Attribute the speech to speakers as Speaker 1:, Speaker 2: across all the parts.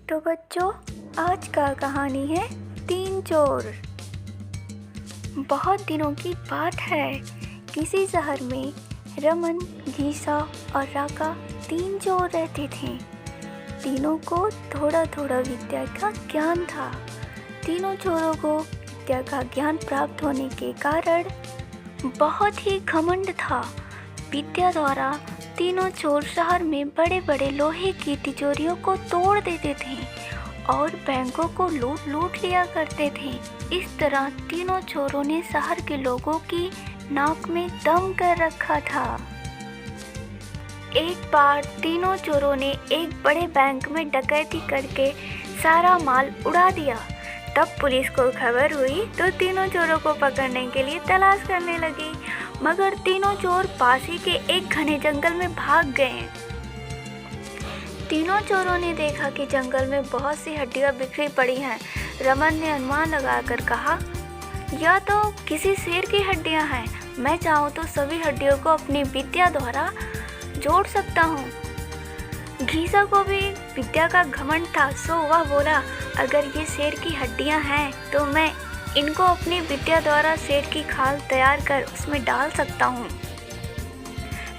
Speaker 1: तो बच्चों, आज का कहानी है तीन चोर। बहुत दिनों की बात है। किसी शहर में रमन, घीसा और राका तीन चोर रहते थे। तीनों को थोड़ा थोड़ा विद्या का ज्ञान था। तीनों चोरों को विद्या का ज्ञान प्राप्त होने के कारण बहुत ही घमंड था। विद्या द्वारा तीनों चोर शहर में बड़े बड़े लोहे की तिजोरियों को तोड़ देते थे और बैंकों को लूट लूट लिया करते थे। इस तरह तीनों चोरों ने शहर के लोगों की नाक में दम कर रखा था। एक बार तीनों चोरों ने एक बड़े बैंक में डकैती करके सारा माल उड़ा दिया। तब पुलिस को खबर हुई तो तीनों चोरों को पकड़ने के लिए तलाश करने लगी, मगर तीनों चोर पास ही के एक घने जंगल में भाग गए। तीनों चोरों ने देखा कि जंगल में बहुत सी हड्डियां बिखरी पड़ी हैं। रमन ने अनुमान लगाकर कहा, यह तो किसी शेर की हड्डियां हैं। मैं चाहूँ तो सभी हड्डियों को अपनी विद्या द्वारा जोड़ सकता हूँ। घीसा को भी विद्या का घमंड था, सो वह बोला, अगर ये शेर की हड्डियां हैं तो मैं इनको अपनी विद्या द्वारा शेर की खाल तैयार कर उसमें डाल सकता हूँ।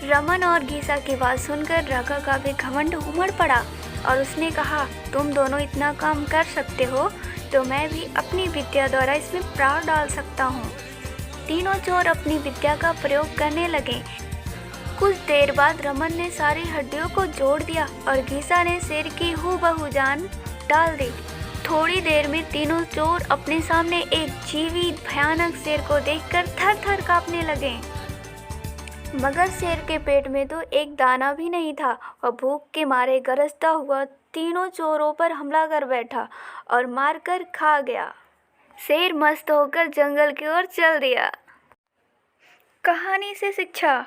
Speaker 1: रमन और घीसा की बात सुनकर राका का भी घमंड उमड़ पड़ा और उसने कहा, तुम दोनों इतना काम कर सकते हो तो मैं भी अपनी विद्या द्वारा इसमें प्राण डाल सकता हूँ। तीनों चोर अपनी विद्या का प्रयोग करने लगे। कुछ देर बाद रमन ने सारी हड्डियों को जोड़ दिया और घीसा ने शेर की हूबहू जान डाल दी। थोड़ी देर में तीनों चोर अपने सामने एक जीवित भयानक शेर को देखकर थर थर कांपने लगे। मगर शेर के पेट में तो एक दाना भी नहीं था। वह भूख के मारे गरजता हुआ तीनों चोरों पर हमला कर बैठा और मारकर खा गया। शेर मस्त होकर जंगल की ओर चल दिया। कहानी से शिक्षा।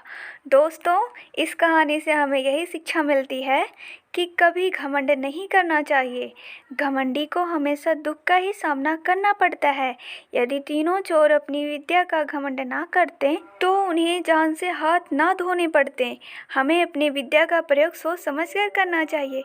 Speaker 1: दोस्तों, इस कहानी से हमें यही शिक्षा मिलती है कि कभी घमंड नहीं करना चाहिए। घमंडी को हमेशा दुख का ही सामना करना पड़ता है। यदि तीनों चोर अपनी विद्या का घमंड ना करते तो उन्हें जान से हाथ ना धोने पड़ते। हमें अपनी विद्या का प्रयोग सोच समझकर करना चाहिए।